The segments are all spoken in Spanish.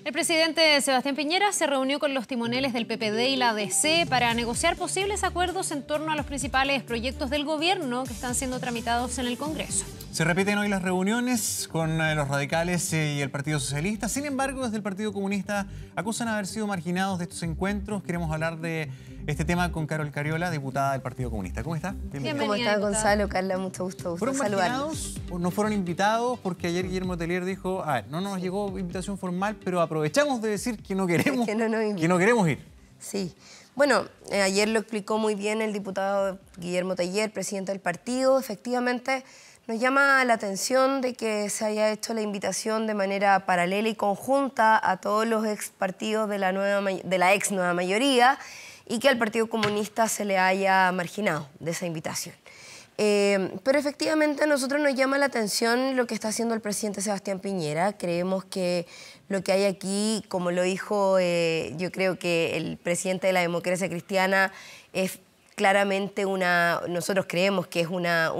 El presidente Sebastián Piñera se reunió con los timoneles del PPD y la DC para negociar posibles acuerdos en torno a los principales proyectos del gobierno que están siendo tramitados en el Congreso. Se repiten hoy las reuniones con los radicales y el Partido Socialista. Sin embargo, desde el Partido Comunista acusan haber sido marginados de estos encuentros. Queremos hablar de este tema con Carol Cariola, diputada del Partido Comunista. ¿Cómo está? Bienvenida. ¿Cómo está, Gonzalo? Carla, mucho gusto ¿Fueron saludarlos. marginados? ¿No fueron invitados? Porque ayer Guillermo Tellier dijo, no nos llegó invitación formal, pero aprovechamos de decir que no queremos, que no queremos ir. Sí. Bueno, ayer lo explicó muy bien el diputado Guillermo Tellier, presidente del partido. Efectivamente, nos llama la atención de que se haya hecho la invitación de manera paralela y conjunta a todos los ex partidos de la ex nueva mayoría y que al Partido Comunista se le haya marginado de esa invitación. Pero efectivamente a nosotros nos llama la atención lo que está haciendo el presidente Sebastián Piñera. Creemos que lo que hay aquí, como lo dijo yo creo que el presidente de la Democracia Cristiana, es claramente nosotros creemos que es una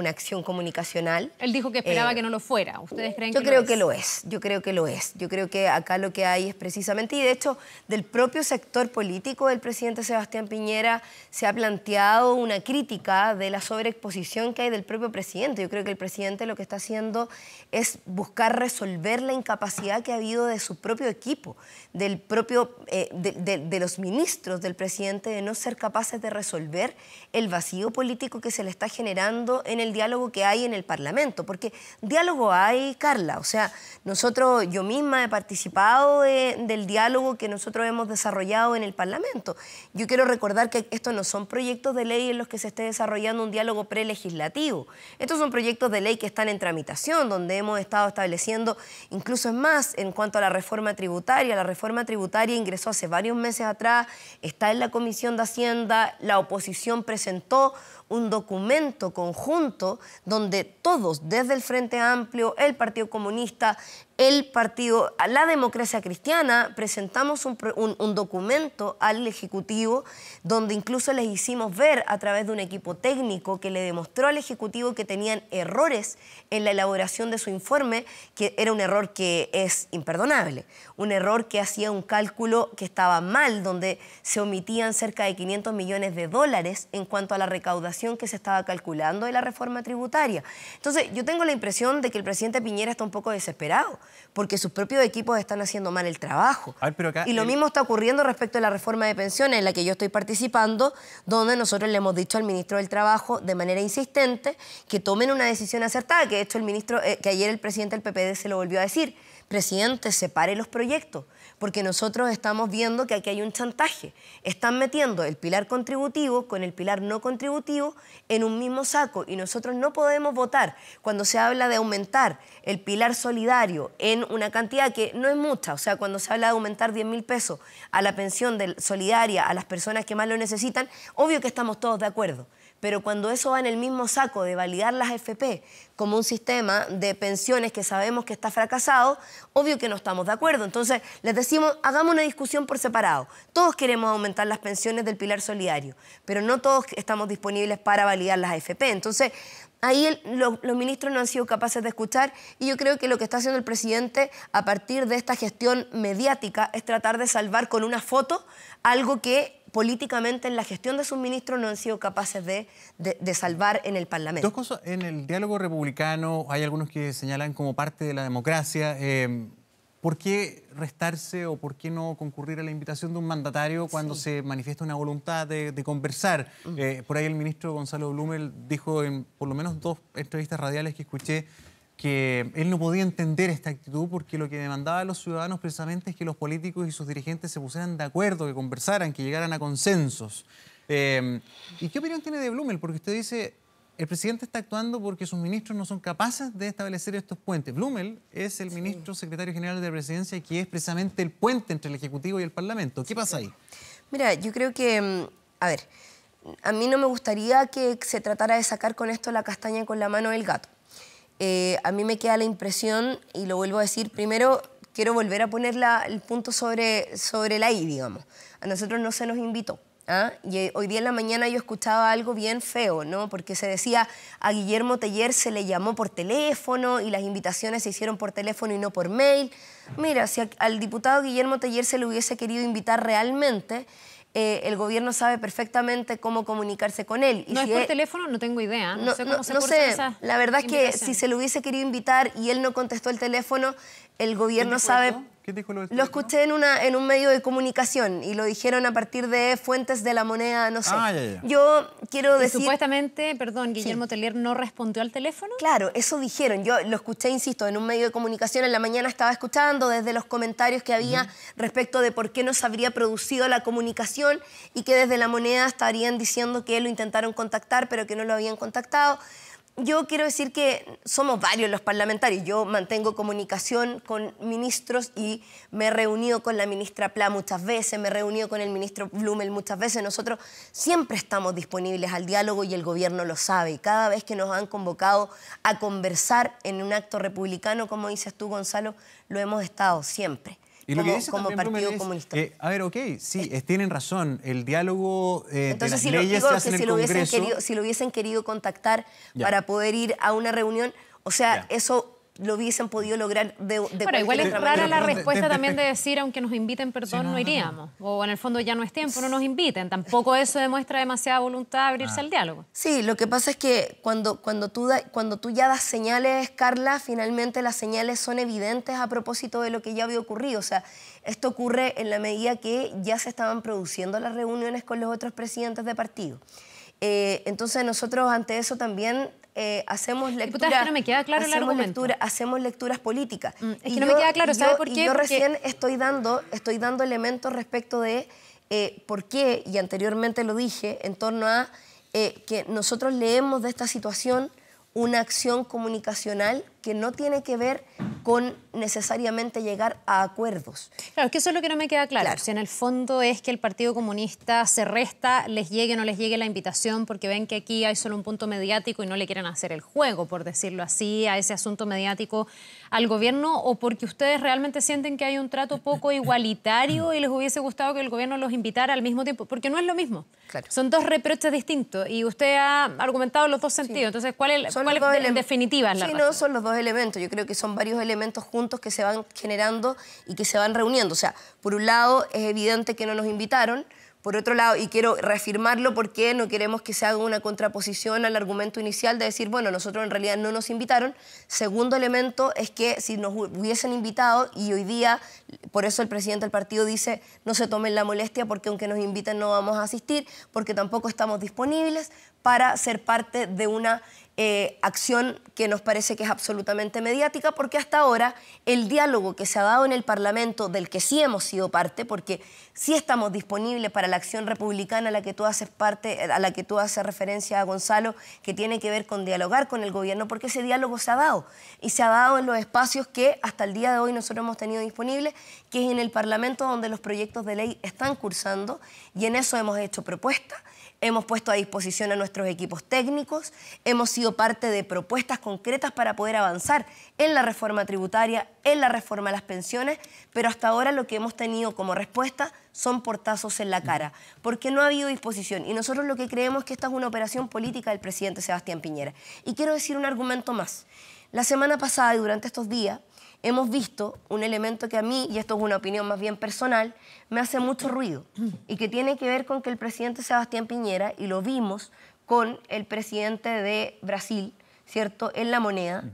acción comunicacional. Él dijo que esperaba que no lo fuera. ¿Ustedes creen que Yo creo que lo es. Yo creo que lo es. Yo creo que acá lo que hay es precisamente, y de hecho del propio sector político del presidente Sebastián Piñera se ha planteado una crítica de la sobreexposición que hay del propio presidente. Yo creo que el presidente lo que está haciendo es buscar resolver la incapacidad que ha habido de su propio equipo, del propio, de los ministros del presidente, de no ser capaces de resolver el vacío político que se le está generando en el diálogo que hay en el Parlamento. Porque diálogo hay, Carla. O sea, yo misma he participado del diálogo que nosotros hemos desarrollado en el Parlamento. Yo quiero recordar que estos no son proyectos de ley en los que se esté desarrollando un diálogo prelegislativo. Estos son proyectos de ley que están en tramitación, donde hemos estado estableciendo, incluso es más, en cuanto a la reforma tributaria ingresó hace varios meses atrás, está en la Comisión de Hacienda, la oposición presentó un documento conjunto donde todos, desde el Frente Amplio, el Partido Comunista, la Democracia Cristiana, presentamos un documento al Ejecutivo donde incluso les hicimos ver a través de un equipo técnico que le demostró al Ejecutivo que tenían errores en la elaboración de su informe, que era un error que es imperdonable, un error que hacía un cálculo que estaba mal, donde se omitían cerca de 500 millones de dólares en cuanto a la recaudación que se estaba calculando de la reforma tributaria. Entonces, yo tengo la impresión de que el presidente Piñera está un poco desesperado, porque sus propios equipos están haciendo mal el trabajo. Y lo mismo está ocurriendo respecto a la reforma de pensiones en la que yo estoy participando, donde nosotros le hemos dicho al ministro del Trabajo de manera insistente que tomen una decisión acertada, que de hecho que ayer el presidente del PPD se lo volvió a decir. Presidente, separe los proyectos, porque nosotros estamos viendo que aquí hay un chantaje. Están metiendo el pilar contributivo con el pilar no contributivo en un mismo saco y nosotros no podemos votar cuando se habla de aumentar el pilar solidario en una cantidad que no es mucha. O sea, cuando se habla de aumentar 10.000 pesos a la pensión solidaria a las personas que más lo necesitan, obvio que estamos todos de acuerdo. Pero cuando eso va en el mismo saco de validar las AFP como un sistema de pensiones que sabemos que está fracasado, obvio que no estamos de acuerdo. Entonces, les decimos, hagamos una discusión por separado. Todos queremos aumentar las pensiones del pilar solidario, pero no todos estamos disponibles para validar las AFP. Entonces, ahí los ministros no han sido capaces de escuchar y yo creo que lo que está haciendo el presidente a partir de esta gestión mediática es tratar de salvar con una foto algo que políticamente en la gestión de sus ministros no han sido capaces de salvar en el Parlamento. Dos cosas. En el diálogo republicano hay algunos que señalan como parte de la democracia. ¿Por qué restarse o por qué no concurrir a la invitación de un mandatario cuando se manifiesta una voluntad de conversar? Por ahí el ministro Gonzalo Blumel dijo en por lo menos 2 entrevistas radiales que escuché que él no podía entender esta actitud porque lo que demandaba a los ciudadanos precisamente es que los políticos y sus dirigentes se pusieran de acuerdo, que conversaran, que llegaran a consensos. ¿Y qué opinión tiene de Blumel? Porque usted dice, el presidente está actuando porque sus ministros no son capaces de establecer estos puentes. Blumel es el ministro secretario general de la Presidencia, que es precisamente el puente entre el Ejecutivo y el Parlamento. ¿Qué pasa ahí? Mira, yo creo que, a mí no me gustaría que se tratara de sacar con esto la castaña con la mano del gato. A mí me queda la impresión, y lo vuelvo a decir, primero quiero volver a poner el punto sobre la I, digamos. A nosotros no se nos invitó. ¿ah? Y hoy día en la mañana yo escuchaba algo bien feo, ¿no? Porque se decía a Guillermo Teller se le llamó por teléfono y las invitaciones se hicieron por teléfono y no por mail. Mira, si al diputado Guillermo Teller se le hubiese querido invitar realmente, el gobierno sabe perfectamente cómo comunicarse con él. Y ¿no si es por teléfono? No tengo idea. No sé cómo se cursa esa la verdad es que si se le hubiese querido invitar y él no contestó el teléfono, el gobierno sabe... ¿Qué dijo lo escuché en un medio de comunicación y lo dijeron a partir de fuentes de La Moneda, no sé. Ya. Yo quiero decir... Supuestamente, perdón, Guillermo Teller no respondió al teléfono. Claro, eso dijeron. Yo lo escuché, insisto, en un medio de comunicación. En la mañana estaba escuchando desde los comentarios que había respecto de por qué no se habría producido la comunicación y que desde La Moneda estarían diciendo que lo intentaron contactar, pero que no lo habían contactado. Yo quiero decir que somos varios los parlamentarios. Yo mantengo comunicación con ministros y me he reunido con la ministra Pla muchas veces, me he reunido con el ministro Blumel muchas veces. Nosotros siempre estamos disponibles al diálogo y el gobierno lo sabe. Y cada vez que nos han convocado a conversar en un acto republicano, como dices tú, Gonzalo, lo hemos estado siempre. Y lo que dice como también, Partido es, Comunista. A ver, ok, sí, tienen razón. El diálogo Entonces, de las leyes se hace en el Congreso. Si lo hubiesen querido contactar para poder ir a una reunión, o sea, eso lo hubiesen podido lograr de Bueno, igual es rara la respuesta también de decir, aunque nos inviten, perdón, sí, no iríamos. O en el fondo ya no es tiempo, no nos inviten. Tampoco eso demuestra demasiada voluntad de abrirse al diálogo. Sí, lo que pasa es que cuando tú ya das señales, Carla, finalmente las señales son evidentes a propósito de lo que ya había ocurrido. O sea, esto ocurre en la medida que ya se estaban produciendo las reuniones con los otros presidentes de partido. Entonces nosotros ante eso también hacemos lecturas. Diputada, es que no me queda claro el argumento. Hacemos lecturas políticas. Es que no me queda claro, ¿sabe por qué? Yo recién estoy dando elementos respecto de por qué, y anteriormente lo dije, en torno a que nosotros leemos de esta situación una acción comunicacional que no tiene que ver con necesariamente llegar a acuerdos. Claro, es que eso es lo que no me queda claro. Si en el fondo es que el Partido Comunista se resta, les llegue o no les llegue la invitación, porque ven que aquí hay solo un punto mediático y no le quieren hacer el juego, por decirlo así, a ese asunto mediático al gobierno, o porque ustedes realmente sienten que hay un trato poco igualitario y les hubiese gustado que el gobierno los invitara al mismo tiempo, porque no es lo mismo. Claro. Son dos reproches distintos y usted ha argumentado los dos sentidos. Entonces, ¿cuál es en definitiva la razón? No, son los dos elementos. Yo creo que son varios elementos juntos que se van generando y que se van reuniendo. O sea, por un lado es evidente que no nos invitaron, por otro lado, y quiero reafirmarlo porque no queremos que se haga una contraposición al argumento inicial de decir, bueno, nosotros en realidad no nos invitaron. Segundo elemento es que si nos hubiesen invitado, y hoy día, por eso el presidente del partido dice, no se tomen la molestia porque aunque nos inviten no vamos a asistir, porque tampoco estamos disponibles para ser parte de una acción que nos parece que es absolutamente mediática, porque hasta ahora el diálogo que se ha dado en el Parlamento, del que sí hemos sido parte, porque sí estamos disponibles para la acción republicana a la que tú haces parte, a la que tú haces referencia a Gonzalo, que tiene que ver con dialogar con el gobierno, porque ese diálogo se ha dado, y se ha dado en los espacios que hasta el día de hoy nosotros hemos tenido disponibles, que es en el Parlamento donde los proyectos de ley están cursando, y en eso hemos hecho propuestas. Hemos puesto a disposición a nuestros equipos técnicos, hemos sido parte de propuestas concretas para poder avanzar en la reforma tributaria, en la reforma a las pensiones, pero hasta ahora lo que hemos tenido como respuesta son portazos en la cara, porque no ha habido disposición. Y nosotros lo que creemos es que esta es una operación política del presidente Sebastián Piñera. Y quiero decir un argumento más. La semana pasada y durante estos días hemos visto un elemento que a mí, y esto es una opinión más bien personal, me hace mucho ruido y que tiene que ver con que el presidente Sebastián Piñera, y lo vimos con el presidente de Brasil, ¿cierto?, en La Moneda,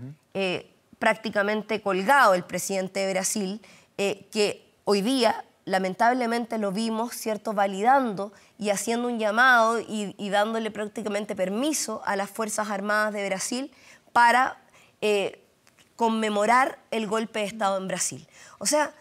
prácticamente colgado el presidente de Brasil, que hoy día lamentablemente lo vimos, ¿cierto?, validando y haciendo un llamado y dándole prácticamente permiso a las Fuerzas Armadas de Brasil para conmemorar el golpe de Estado en Brasil. O sea,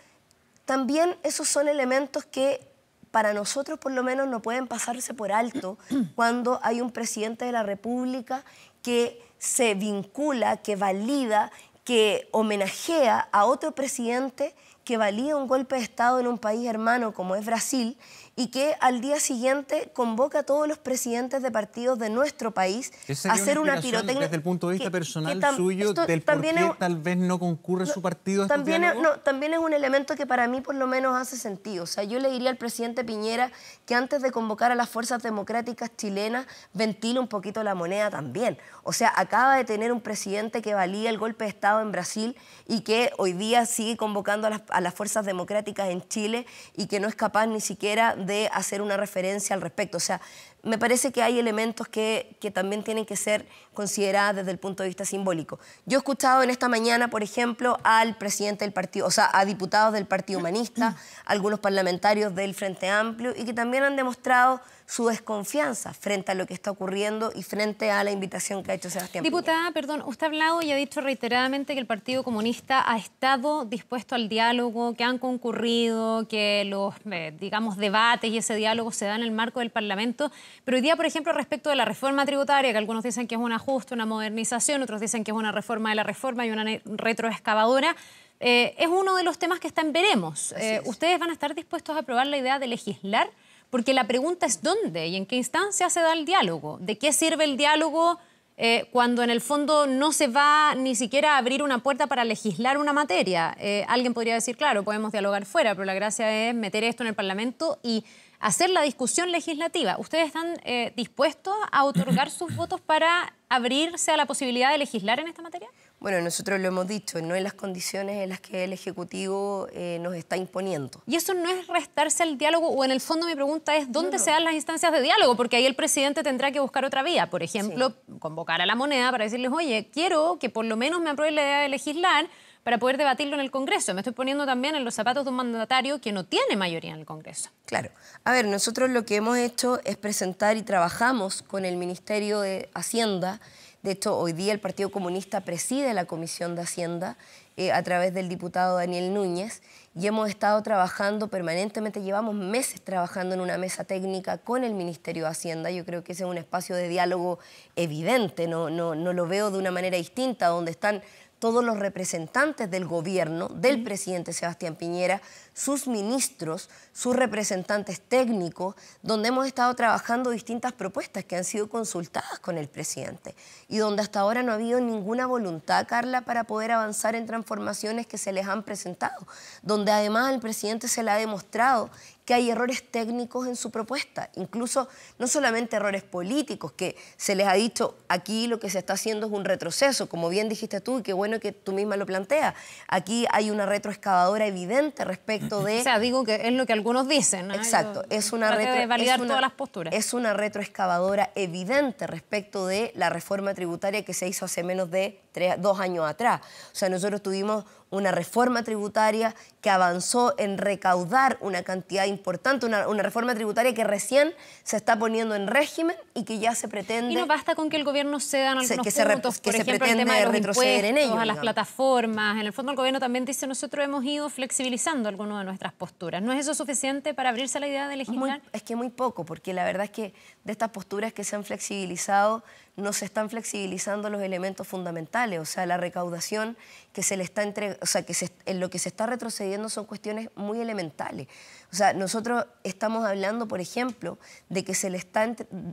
también esos son elementos que para nosotros por lo menos no pueden pasarse por alto cuando hay un presidente de la República que se vincula, que valida, que homenajea a otro presidente que valida un golpe de Estado en un país hermano como es Brasil y que al día siguiente convoca a todos los presidentes de partidos de nuestro país a hacer una pirotecnia. Desde el punto de vista personal suyo, del por qué tal vez no concurre su partido a estos diálogos? También es un elemento que para mí por lo menos hace sentido. O sea, yo le diría al presidente Piñera que antes de convocar a las fuerzas democráticas chilenas, ventile un poquito la moneda también. O sea, acaba de tener un presidente que valía el golpe de Estado en Brasil y que hoy día sigue convocando a las fuerzas democráticas en Chile y que no es capaz ni siquiera de hacer una referencia al respecto. O sea, me parece que hay elementos que también tienen que ser considerados desde el punto de vista simbólico. Yo he escuchado en esta mañana, por ejemplo, al presidente del partido, o sea, a diputados del Partido Humanista, algunos parlamentarios del Frente Amplio, y que también han demostrado su desconfianza frente a lo que está ocurriendo y frente a la invitación que ha hecho Sebastián Piñera. Diputada, perdón, usted ha hablado y ha dicho reiteradamente que el Partido Comunista ha estado dispuesto al diálogo, que han concurrido, que los, digamos, debates y ese diálogo se dan en el marco del Parlamento. Pero hoy día, por ejemplo, respecto de la reforma tributaria, que algunos dicen que es un ajuste, una modernización, otros dicen que es una reforma de la reforma y una retroexcavadora, es uno de los temas que está en veremos. ¿Ustedes van a estar dispuestos a aprobar la idea de legislar? Porque la pregunta es dónde y en qué instancia se da el diálogo. ¿De qué sirve el diálogo cuando en el fondo no se va ni siquiera a abrir una puerta para legislar una materia? Alguien podría decir, claro, podemos dialogar fuera, pero la gracia es meter esto en el Parlamento y hacer la discusión legislativa. ¿Ustedes están dispuestos a otorgar sus votos para abrirse a la posibilidad de legislar en esta materia? Bueno, nosotros lo hemos dicho, no en las condiciones en las que el Ejecutivo nos está imponiendo. ¿Y eso no es restarse al diálogo? O en el fondo mi pregunta es, ¿dónde se dan las instancias de diálogo? Porque ahí el presidente tendrá que buscar otra vía. Por ejemplo, convocar a la Moneda para decirles, oye, quiero que por lo menos me apruebe la idea de legislar para poder debatirlo en el Congreso. Me estoy poniendo también en los zapatos de un mandatario que no tiene mayoría en el Congreso. Claro. A ver, nosotros lo que hemos hecho es presentar y trabajamos con el Ministerio de Hacienda. De hecho, hoy día el Partido Comunista preside la Comisión de Hacienda a través del diputado Daniel Núñez y hemos estado trabajando permanentemente, llevamos meses trabajando en una mesa técnica con el Ministerio de Hacienda. Yo creo que ese es un espacio de diálogo evidente, no lo veo de una manera distinta, donde están todos los representantes del gobierno, del presidente Sebastián Piñera, sus ministros, sus representantes técnicos, donde hemos estado trabajando distintas propuestas que han sido consultadas con el presidente y donde hasta ahora no ha habido ninguna voluntad, Carla, para poder avanzar en transformaciones que se les han presentado, donde además al presidente se le ha demostrado que hay errores técnicos en su propuesta, incluso no solamente errores políticos, que se les ha dicho aquí lo que se está haciendo es un retroceso, como bien dijiste tú, y qué bueno que tú misma lo planteas. Aquí hay una retroexcavadora evidente respecto de... O sea, digo que es lo que algunos dicen, ¿no? Exacto, es una todas las posturas. Es una retroexcavadora evidente respecto de la reforma tributaria que se hizo hace menos de 2 años atrás. O sea, nosotros tuvimos una reforma tributaria que avanzó en recaudar una cantidad importante, una reforma tributaria que recién se está poniendo en régimen y que ya se pretende... Y no basta con que el gobierno ceda en algunos puntos, por ejemplo, el tema de los retroceder en ello, a las plataformas. En el fondo el gobierno también dice, nosotros hemos ido flexibilizando algunas de nuestras posturas. ¿No es eso suficiente para abrirse a la idea de legislar? Es que muy poco, porque la verdad es que de estas posturas que se han flexibilizado, no se están flexibilizando los elementos fundamentales. O sea, la recaudación que se le está entregando, o sea, en lo que se está retrocediendo son cuestiones muy elementales. O sea, nosotros estamos hablando, por ejemplo, de que se le está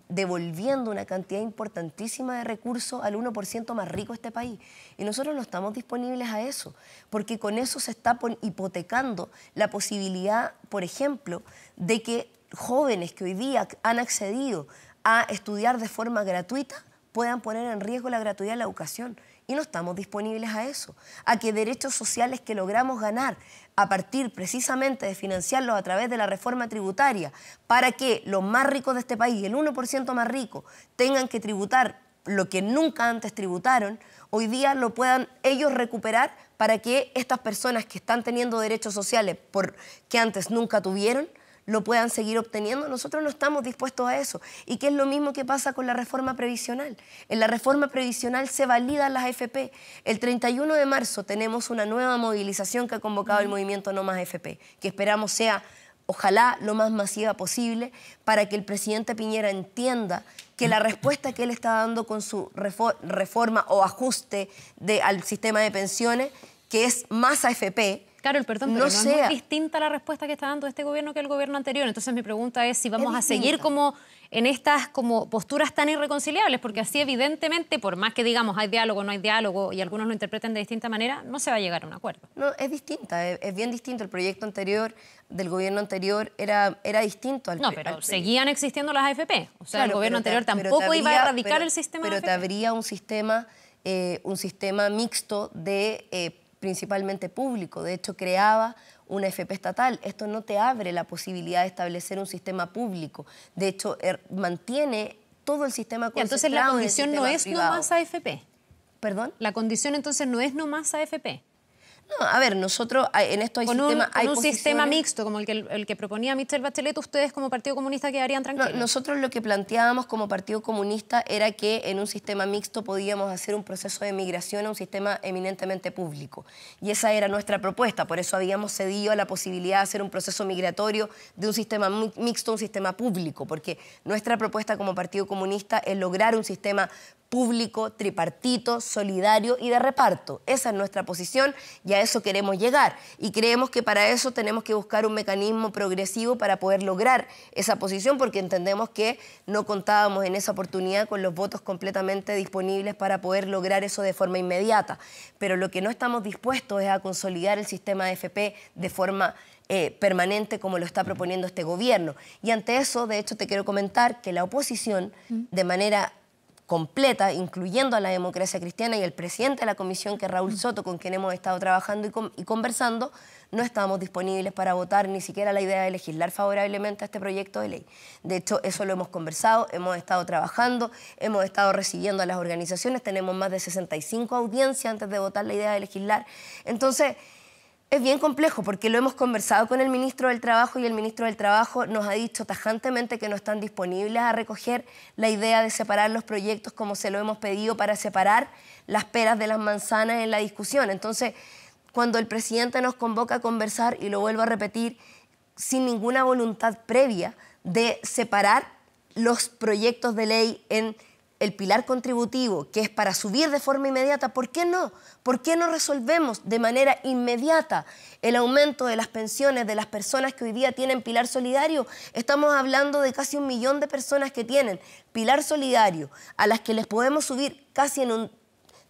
devolviendo una cantidad importantísima de recursos al 1% más rico de este país. Y nosotros no estamos disponibles a eso, porque con eso se está hipotecando la posibilidad, por ejemplo, de que jóvenes que hoy día han accedido a estudiar de forma gratuita puedan poner en riesgo la gratuidad de la educación. Y no estamos disponibles a eso, a que derechos sociales que logramos ganar a partir precisamente de financiarlos a través de la reforma tributaria para que los más ricos de este país, el 1% más rico, tengan que tributar lo que nunca antes tributaron, hoy día lo puedan ellos recuperar para que estas personas que están teniendo derechos sociales que antes nunca tuvieron, lo puedan seguir obteniendo. Nosotros no estamos dispuestos a eso. Y que es lo mismo que pasa con la reforma previsional. En la reforma previsional se validan las AFP. El 31 de marzo tenemos una nueva movilización que ha convocado el movimiento No Más AFP, que esperamos sea, ojalá, lo más masiva posible, para que el presidente Piñera entienda que la respuesta que él está dando con su reforma o ajuste al sistema de pensiones, que es más AFP, Carol, perdón, pero no es muy distinta la respuesta que está dando este gobierno que el gobierno anterior. Entonces mi pregunta es si vamos a seguir como en estas como posturas tan irreconciliables, porque así evidentemente, por más que digamos hay diálogo, no hay diálogo, y algunos lo interpreten de distinta manera, no se va a llegar a un acuerdo. No, es distinta, es bien distinto. El proyecto anterior, del gobierno anterior, era distinto al pero seguían existiendo las AFP. O sea, claro, el gobierno anterior tampoco iba a erradicar el sistema pero AFP. te habría un sistema mixto de principalmente público. De hecho, creaba una AFP estatal. Esto no te abre la posibilidad de establecer un sistema público. De hecho, mantiene todo el sistema concentrado. Entonces la condición no es no más AFP. ¿Perdón? La condición entonces no es no más AFP. No, a ver, nosotros en esto hay un sistema mixto como el que proponía Michelle Bachelet, ustedes como Partido Comunista quedarían tranquilos. No, nosotros lo que planteábamos como Partido Comunista era que en un sistema mixto podíamos hacer un proceso de migración a un sistema eminentemente público. Y esa era nuestra propuesta, por eso habíamos cedido a la posibilidad de hacer un proceso migratorio de un sistema mixto a un sistema público, porque nuestra propuesta como Partido Comunista es lograr un sistema público, tripartito, solidario y de reparto. Esa es nuestra posición y a eso queremos llegar. Y creemos que para eso tenemos que buscar un mecanismo progresivo para poder lograr esa posición, porque entendemos que no contábamos en esa oportunidad con los votos completamente disponibles para poder lograr eso de forma inmediata. Pero lo que no estamos dispuestos es a consolidar el sistema de AFP de forma permanente como lo está proponiendo este gobierno. Y ante eso, de hecho, te quiero comentar que la oposición, de manera completa, incluyendo a la Democracia Cristiana y el presidente de la comisión, que es Raúl Soto, con quien hemos estado trabajando y conversando, no estábamos disponibles para votar ni siquiera la idea de legislar favorablemente a este proyecto de ley. De hecho, eso lo hemos conversado, hemos estado trabajando, hemos estado recibiendo a las organizaciones, tenemos más de 65 audiencias antes de votar la idea de legislar. Entonces, es bien complejo porque lo hemos conversado con el ministro del Trabajo y el ministro del Trabajo nos ha dicho tajantemente que no están disponibles a recoger la idea de separar los proyectos como se lo hemos pedido para separar las peras de las manzanas en la discusión. Entonces, cuando el presidente nos convoca a conversar, y lo vuelvo a repetir, sin ninguna voluntad previa de separar los proyectos de ley en el pilar contributivo, que es para subir de forma inmediata, ¿por qué no? ¿Por qué no resolvemos de manera inmediata el aumento de las pensiones de las personas que hoy día tienen pilar solidario? Estamos hablando de casi 1 millón de personas que tienen pilar solidario, a las que les podemos subir casi en un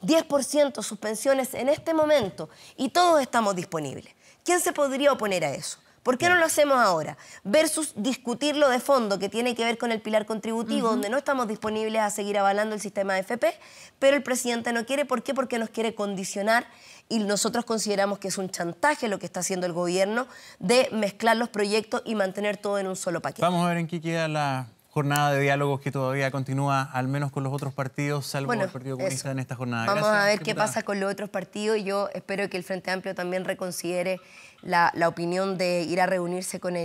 10% sus pensiones en este momento, y todos estamos disponibles. ¿Quién se podría oponer a eso? ¿Por qué no lo hacemos ahora? Versus discutirlo de fondo, que tiene que ver con el pilar contributivo, donde no estamos disponibles a seguir avalando el sistema de AFP, pero el presidente no quiere. ¿Por qué? Porque nos quiere condicionar, y nosotros consideramos que es un chantaje lo que está haciendo el gobierno de mezclar los proyectos y mantener todo en un solo paquete. Vamos a ver en qué queda la jornada de diálogos que todavía continúa, al menos con los otros partidos, salvo el Partido Comunista en esta jornada. Vamos a ver qué pasa con los otros partidos. Yo espero que el Frente Amplio también reconsidere la opinión de ir a reunirse con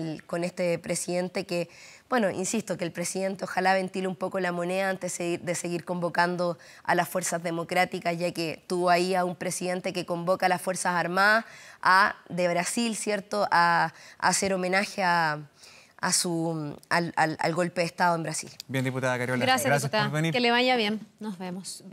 este presidente que, bueno, insisto, que el presidente ojalá ventile un poco la moneda antes de seguir convocando a las fuerzas democráticas, ya que tuvo ahí a un presidente que convoca a las Fuerzas Armadas de Brasil, ¿cierto?, a hacer homenaje al golpe de Estado en Brasil. Bien, diputada Carola. Gracias, diputada. Por venir. Que le vaya bien. Nos vemos.